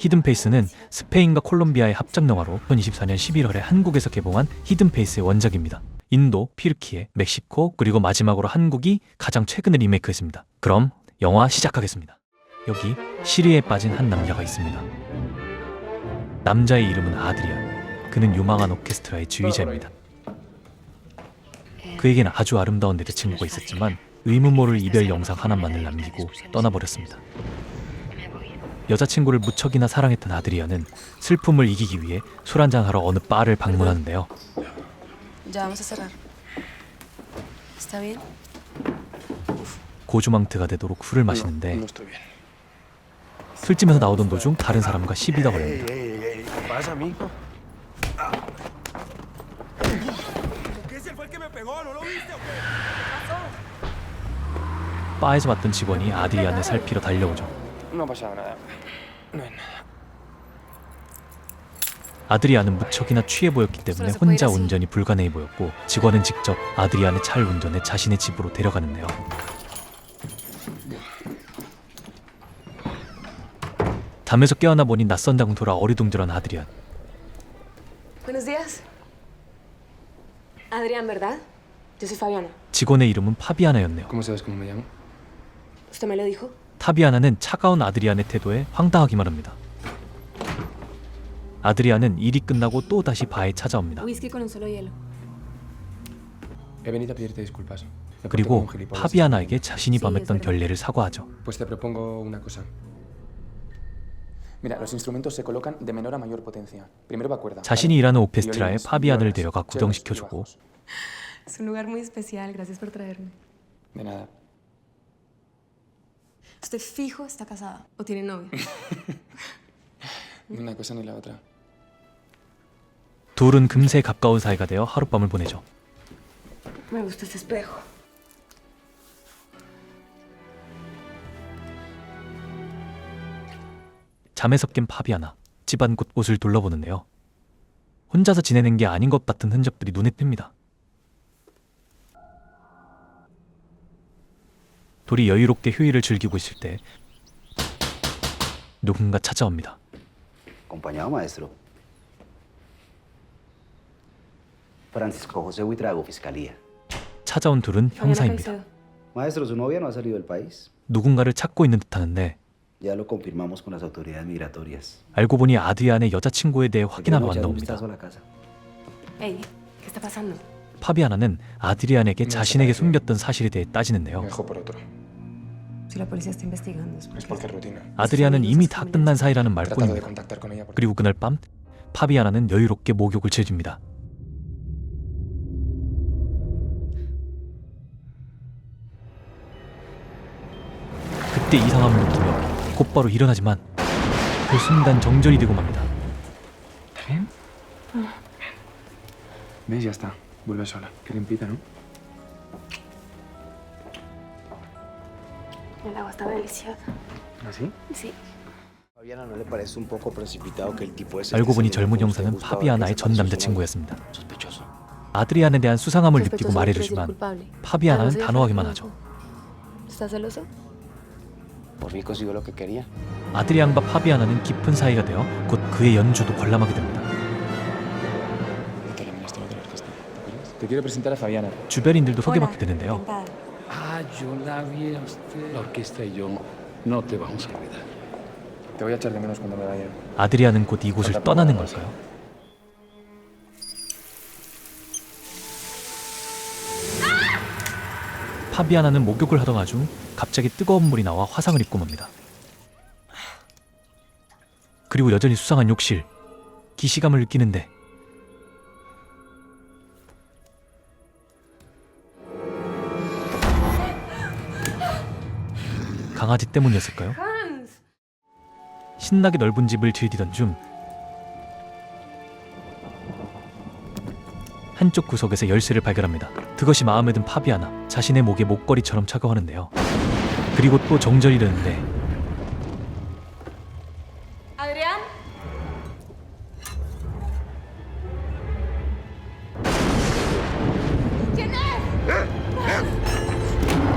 히든페이스는 스페인과 콜롬비아의 합작 영화로 2024년 11월에 한국에서 개봉한 히든페이스의 원작입니다. 인도, 튀르키예, 멕시코, 그리고 마지막으로 한국이 가장 최근에 리메이크했습니다. 그럼 영화 시작하겠습니다. 여기 시리에 빠진 한 남자가 있습니다. 남자의 이름은 아드리안. 그는 유망한 오케스트라의 지휘자입니다. 그에겐 아주 아름다운 여자친구가 있었지만 의문 모를 이별 영상 하나만을 남기고 떠나버렸습니다. 여자친구를 무척이나 사랑했던 아드리안은 슬픔을 이기기 위해 술 한잔하러 어느 바를 방문하는데요. Ya vamos a cerrar. ¿Está bien? 고주망트가 되도록 술을 마시는데 술집에서 나오던 도중 다른 사람과 시비가 걸립니다. 바에서 봤던 직원이 아드리안을 살피러 달려오죠. 아드리안은 무척이나 취해 보였기 때문에 혼자 운전이 불가능해 보였고 직원은 직접 아드리안의 차를 운전해 자신의 집으로 데려가는데요. 잠에서 깨어나 보니 낯선 장소라 어리둥절한 아드리안. Buenos días. Adrián, ¿verdad? Yo soy Fabiana. 직원의 이름은 파비아나였네요. ¿Cómo sabes cómo me llamo? ¿Usted me lo dijo? 타비아나는 차가운 아드리안의 태도에 황당하기만 합니다. 아드리안은 일이 끝나고 또 다시 바에 찾아옵니다. Whisky con un solo hielo. He venido a pedirte disculpas. Me porté como 그리고 un gilipollas. 파비아나에게 자신이 범했던 결례를 사과하죠. Pues te propongo una cosa. Mira, los instrumentos se colocan de menor a mayor potencia. Primero va cuerda. 자신이 일하는 오케스트라에 파비아나를 데려가 구경시켜주고 Es un lugar muy especial. Gracias por traerme. De nada. Usted fijo está casada o tiene novio. Ni una cosa ni la otra. 둘은 금세 가까운 사이가 되어 하룻밤을 보내죠. Me gusta ese espejo. 잠에서 깬 파비아나, 집안 곳곳을 둘러보는데요. 혼자서 지내는 게 아닌 것 같은 흔적들이 눈에 띕니다. 둘이 여유롭게 휴일을 즐기고 있을 때 누군가 찾아옵니다. Acompañado, maestro. Francisco José Buitrago, Fiscalía. 찾아온 둘은 Fabiana 형사입니다. Caicedo. Maestro, su novia no ha salido del país. 누군가를 찾고 있는 듯하는데 Ya lo confirmamos con las autoridades migratorias. 알고 보니 아드리안의 여자친구에 대해 확인하러 Queremos echar 왔나 un 봅니다. vistazo a la casa. Hey, ¿qué está pasando? 파비아나는 아드리안에게 자신에게 숨겼던 사실에 대해 따지는데요. Me dejó por otro. Si la policía está investigando es Es porque... porque es rutina. 아드리안은 이미 다 끝난 사이라는 He tratado de 말뿐입니다. contactar con ella porque... 그리고 그날 밤 파비아나는 여유롭게 목욕을 즐깁니다. 그때 이상함을 느끼며 곧바로 일어나지만 그 순간 정전이 되고 맙니다. ¿Estás bien? ¿Ves? Ya está. Vuelve sola. Qué limpita, ¿no? El agua está deliciosa. ¿Así? Sí. Fabiana, ¿no le parece un poco precipitado que el tipo ese 알고 que 보니 se 젊은 le 형사는 gustaba 파비아나의 que 전 se 남자친구였습니다. sospechoso? 아드리안에 대한 수상함을 느끼고 Sospechoso de 말해주지만 ser culpable. 파비아나는 Ah, no sé, 단호하기만 ¿no? 하죠. ¿Estás celoso? Por mí consiguió lo que quería. 아드리안과 파비아나는 깊은 사이가 되어 곧 그의 연주도 관람하게 됩니다. Te la ministra de la orquesta. ¿Te acuerdas? Te quiero presentar a Fabiana. 주변인들도 소개받게 Hola, 되는데요. encantada. Ah, yo la vi a usted. La orquesta y yo no te vamos a olvidar. Te voy a echar de menos cuando me vaya. 아드리안은 곧 이곳을 떠나는 걸까요? 파비아나는 목욕을 하던 중 갑자기 뜨거운 물이 나와 화상을 입고 맙니다. 그리고 여전히 수상한 욕실, 기시감을 느끼는데 강아지 때문이었을까요? 신나게 넓은 집을 들이던 중 한쪽 구석에서 열쇠를 발견합니다. 그것이 마음에 든 파비아나, 자신의 목에 목걸이처럼 착용하는데요. 그리고 또 정절이 되는데 Adrián.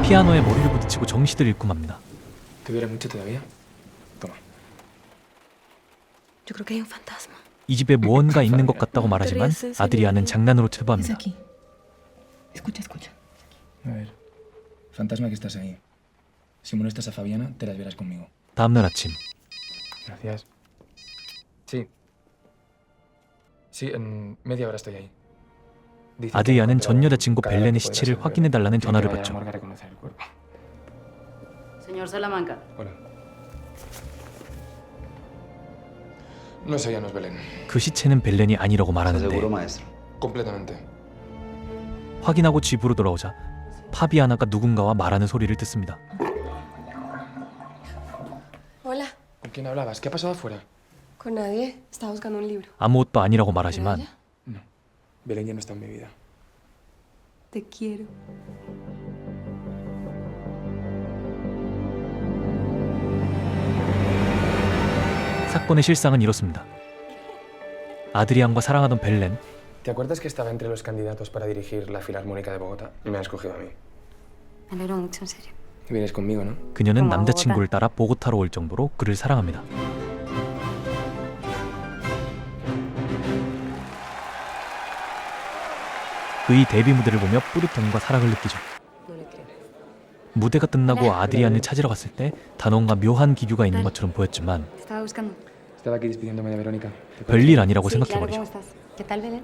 피아노에 머리를 부딪히고 정신을 잃고 맙니다. ¿Te duele mucho todavía? Toma. Yo creo que hay un fantasma. 이 집에 무언가 있는 것 같다고 말하지만 아드리아는 장난으로 Es 체부합니다. aquí. Escucha, escucha. A ver. Fantasma que estás ahí. Si molestas a Fabiana, te las verás conmigo. 다음날 아침 Gracias. Sí. Sí, en media hora estoy ahí. Dice que 아드리아는 encontrado 전 여자친구 un cadáver 벨렌의 que podría 시체를 ser un 확인해달라는 bebé. 전화를 Quiere que vaya a 받죠. la morgue a reconocer el cuerpo. Señor Salamanca. Hola. No, esa ya no es Belén. 그 시체는 벨렌이 아니라고 말하는데 maestro? Completamente. 확인하고 집으로 돌아오자 파비아나가 누군가와 말하는 소리를 듣습니다. Hola. ¿Con quién hablabas? ¿Qué ha pasado afuera? Con nadie. Estaba buscando un libro. 아무것도 아니라고 ¿Era 말하지만 ella? No. Belén ya no está en mi vida. Te quiero. 사건의 실상은 이렇습니다. 아드리안과 사랑하던 벨렌, ¿Te acuerdas que estaba entre los candidatos para dirigir la Filarmónica de Bogotá? Y me ha escogido a mí. Me alegro mucho, en serio. Vienes conmigo, ¿no? 그녀는 고마워, 남자친구를 따라 보고타로 올 정도로 그를 사랑합니다. 그의 데뷔 무대를 보며 뿌듯함과 사랑을 느끼죠. No le creo. 무대가 끝나고 아드리안을 찾으러 갔을 때 단원과 묘한 기류가 있는 것처럼 보였지만 Estaba buscando. Estaba aquí despidiéndome de Verónica. ¿Te 별일 아니라고 Sí, claro, 생각해버리죠. ¿cómo estás? ¿Qué tal, Belén?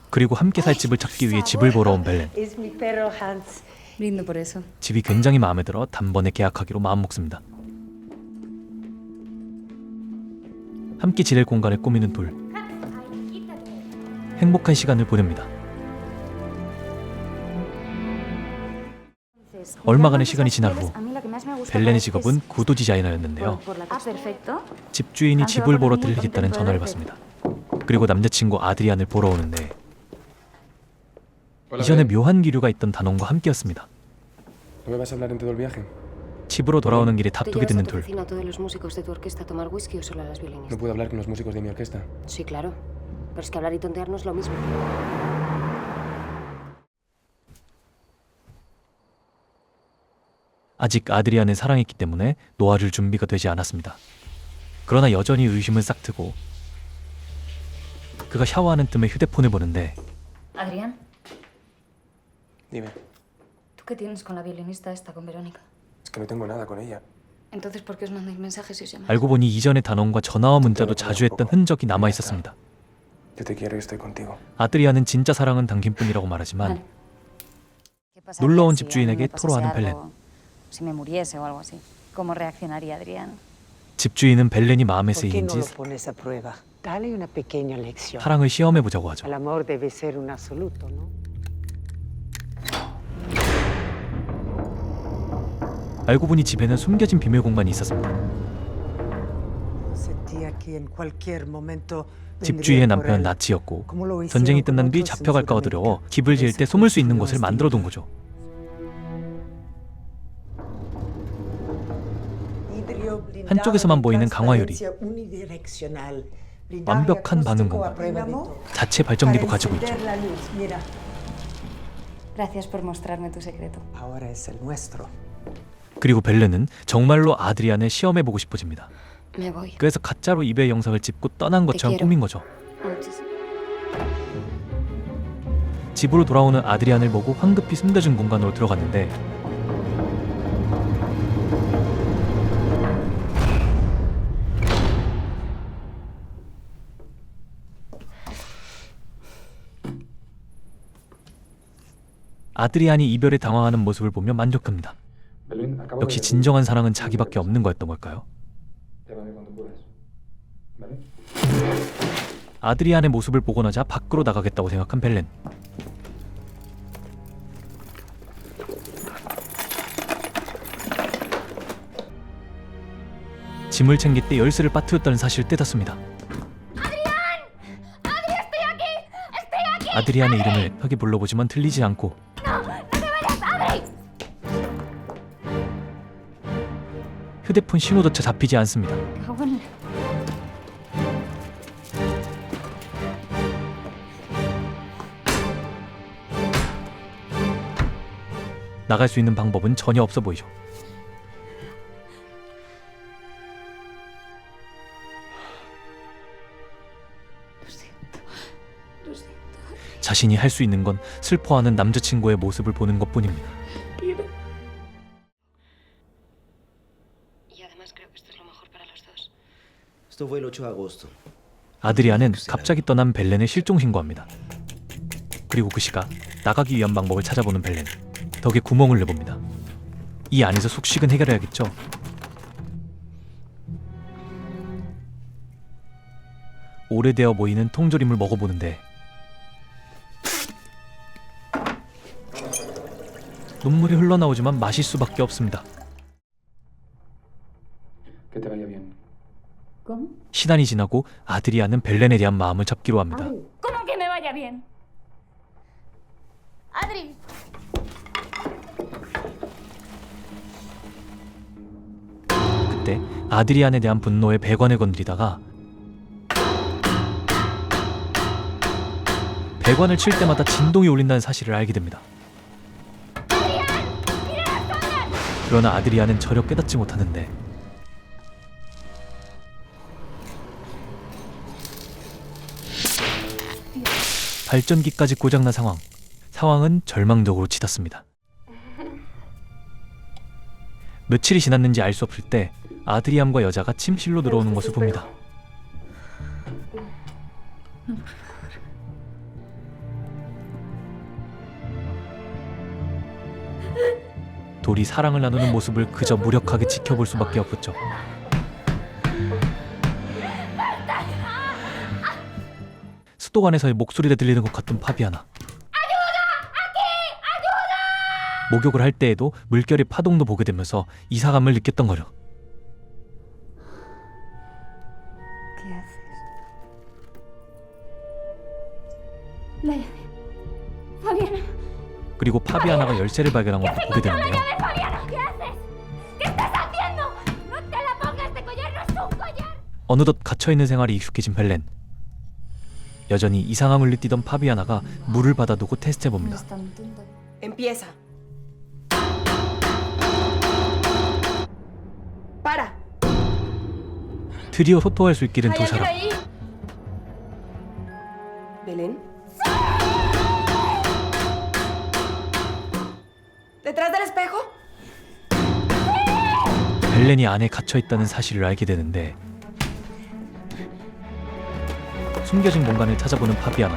그리고 함께 살 집을 찾기 위해 집을 보러 온 벨렌. Es mi perro Hans. Brindo por eso. 집이 굉장히 마음에 들어 단번에 계약하기로 마음먹습니다. 함께 지낼 공간을 꾸미는 둘. 행복한 시간을 보냅니다. 얼마간의 시간이 지난 후 벨렌의 직업은 구도 디자이너였는데요. Ah, perfecto. 집주인이 집을 보러 들리겠다는 전화를 받습니다. 그리고 남자친구 아드리안을 보러 오는데 Hola, 이전에 Belén. 묘한 기류가 있던 단원과 함께였습니다. ¿No me vas a hablar en todo el viaje? 집으로 돌아오는 길에 ¿Te 다투게 llevas a 되는 tu 둘. cocina a todos los músicos de tu orquesta a tomar whisky o solo a las No violinistas? puedo hablar con los músicos de mi orquesta. Sí, claro. Pero es que hablar y tontear no es lo mismo. 아직 아드리안을 사랑했기 때문에 놓아줄 준비가 되지 않았습니다. 그러나 여전히 의심은 싹트고 그가 샤워하는 틈에 휴대폰을 보는데 Adrián, Dime. ¿tú qué tienes con la violinista esta, con Verónica? Es que no tengo nada con ella. Entonces, ¿por qué os mandáis mensajes y os llamáis? 알고 보니 이전의 단원과 전화와 문자도 자주 했던 흔적이 남아 있었습니다. Yo te quiero y estoy contigo. 아드리안은 진짜 사랑은 당신뿐이라고 말하지만 ¿Qué pasaría 놀러 온 si a mí 집주인에게 me pasase 토로하는 algo, 벨렌. Si me muriese o algo así. ¿Cómo reaccionaría Adrián? 집주인은 벨렌이 마음에 ¿Por qué no 쓰이는지 lo pones a prueba? Dale una pequeña lección. 사랑을 시험해보자고 하죠. El amor debe ser un absoluto, ¿no? 알고 보니 집에는 숨겨진 비밀 공간이 있었습니다. Sentía que en cualquier momento 집주인의 vendría por 남편은 él, 나치였고 como lo hicieron 전쟁이 con 끝난 뒤 otros en 잡혀갈까 어두려워 Sudamérica. 집을 지을 때 숨을 수 있는 곳을 만들어둔 거죠. Vidrio blindado 한쪽에서만 de 보이는 강화유리. transparencia unidireccional. Blindaje 완벽한 반응 acústico a 공간. prueba de todo. 자체 발전기도 Para 가지고 있죠. encender la luz, mira, Gracias por mostrarme tu secreto. ahora es el nuestro. 그리고 벨렌은 정말로 아드리안을 시험해보고 싶어집니다. Me voy. 그래서 가짜로 이별 영상을 찍고 떠난 것처럼 꾸민 거죠. Muchísimo. 집으로 돌아오는 아드리안을 보고 황급히 숨겨진 공간으로 들어갔는데 아드리안이 이별에 당황하는 모습을 보며 만족합니다. Belén, acabo 역시 de... 진정한 사랑은 자기밖에 없는 거였던 걸까요? Llámame cuando puedas. ¿Vale? 아드리안의 모습을 보고 나자 밖으로 나가겠다고 생각한 벨렌. 짐을 챙길 때 열쇠를 빠뜨렸다는 사실을 떼닫습니다. 아드리안의 이름을 벽에 불러보지만 들리지 않고 휴대폰 신호조차 잡히지 않습니다. Cago en- 나갈 수 있는 방법은 전혀 없어 보이죠. 자신이 할 수 있는 건 슬퍼하는 남자친구의 모습을 보는 것뿐입니다. Y además creo que esto es lo mejor para los dos. Esto fue el 8 de agosto. 아드리아는 갑자기 떠난 벨렌을 실종 신고합니다. 그리고 그 시각 나가기 위한 방법을 찾아보는 벨렌. 덕에 구멍을 내봅니다. 이 안에서 숙식은 해결해야겠죠. 오래되어 보이는 통조림을 먹어보는데 눈물이 흘러나오지만 마실 수밖에 없습니다. Que te vaya bien. ¿Cómo? 시간이 지나고 아드리아는 벨렌에 대한 마음을 잡기로 합니다. ¿Cómo que me vaya bien? Adri. 그때 아드리안에 대한 분노에 배관을 건드리다가 배관을 칠 때마다 진동이 울린다는 사실을 알게 됩니다. 그러나 아드리안은 전혀 깨닫지 못하는데 발전기까지 고장난 상황은 절망적으로 치닫습니다. 며칠이 지났는지 알 수 없을 때 아드리안과 여자가 침실로 들어오는 것을 봅니다. 둘이 사랑을 나누는 모습을 그저 무력하게 지켜볼 수밖에 없었죠. 수도관에서의 목소리가 들리는 것 같은 파비아나. 목욕을 할 때에도 물결의 파동도 보게 되면서 이상함을 느꼈던 거죠. ¿Qué haces? La llave. Fabiana. 그리고 파비아나가 열쇠를 발견한 것도 보게 되는데요. Fabiana, ¿qué haces? ¿Qué estás haciendo? No te la pongas, este collar no es un collar. 어느덧 갇혀있는 생활이 익숙해진 벨렌. 여전히 이상함을 느끼던 파비아나가 물을 받아두고 테스트해봅니다. Empieza. Para. 드디어 소통할 수 있게 된 두 ¿Hay alguien 사람. ahí? ¿Belén? ¿Detrás del espejo? 벨렌이 안에 갇혀있다는 사실을 알게 되는데 숨겨진 공간을 찾아보는 파비아나.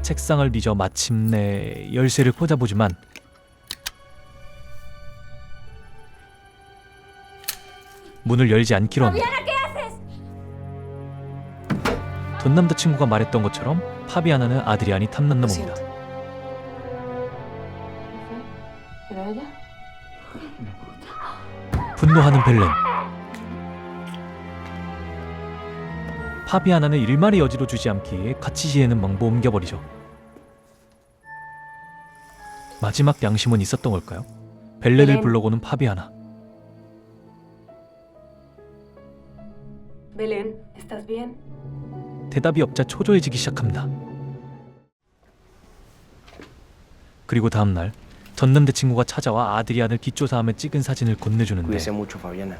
책상을 뒤져 마침내 열쇠를 꽂아보지만 문을 열지 않기로 합니다. 전 남자친구가 말했던 것처럼 파비아나는 아드리안이 탐났나 Lo 봅니다. siento. ¿Era ella? 분노하는 벨렌. 파비아나는 일말의 여지도 주지 않기에 같이 지내는 방법 옮겨버리죠. 마지막 양심은 있었던 걸까요? 벨렌을 벨렌. 불러오는 파비아나. Belén, ¿estás bien? 대답이 없자 초조해지기 시작합니다. 그리고 다음날 전 남자친구가 찾아와 아드리안을 뒷조사하며 찍은 사진을 건네주는데 Cuídese mucho, Fabiana.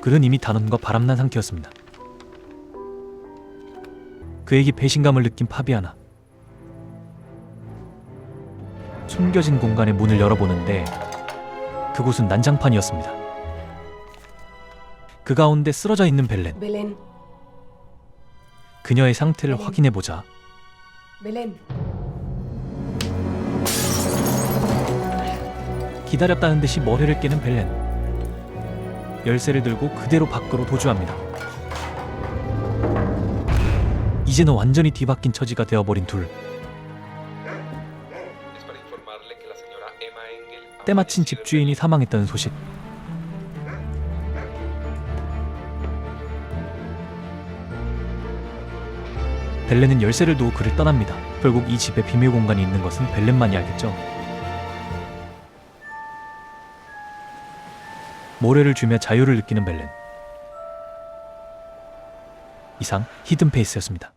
그는 이미 단원과 바람난 상태였습니다. 그에게 배신감을 느낀 파비아나. 숨겨진 공간의 문을 열어보는데 그곳은 난장판이었습니다. 그 가운데 쓰러져 있는 벨렌. Belén, 그녀의 상태를 확인해보자 Belén. 기다렸다는 듯이 머리를 깨는 벨렌. 열쇠를 들고 그대로 밖으로 도주합니다. 이제는 완전히 뒤바뀐 처지가 되어버린 둘. 때마침 집주인이 사망했다는 소식. 벨렌은 열쇠를 두고 그를 떠납니다. 결국 이 집에 비밀 공간이 있는 것은 벨렌만이 알겠죠. 모래를 주며 자유를 느끼는 벨렌. 이상 히든페이스였습니다.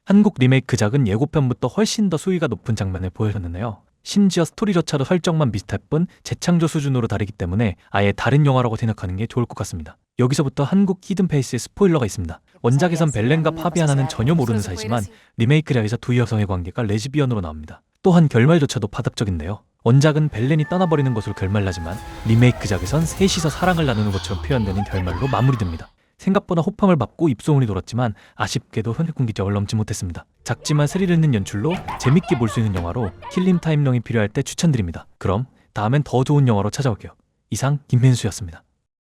한국 리메이크작은 예고편부터 훨씬 더 수위가 높은 장면을 보여줬는데요. 심지어 스토리조차도 설정만 비슷할 뿐 재창조 수준으로 다르기 때문에 아예 다른 영화라고 생각하는 게 좋을 것 같습니다. 여기서부터 한국 히든 페이스의 스포일러가 있습니다. 원작에선 벨렌과 파비아나는 전혀 모르는 사이지만 리메이크작에서 두 여성의 관계가 레즈비언으로 나옵니다. 또한 결말조차도 파격적인데요. 원작은 벨렌이 떠나버리는 것으로 결말나지만 리메이크작에선 셋이서 사랑을 나누는 것처럼 표현되는 결말로 마무리됩니다. 생각보다 호평을 받고 입소문이 돌았지만 아쉽게도 흥행공기적을 넘지 못했습니다. 작지만 스릴 있는 연출로 재밌게 볼 수 있는 영화로 킬링 타임령이 필요할 때 추천드립니다. 그럼 다음엔 더 좋은 영화로 찾아올게요. 이상 김민수였습니다.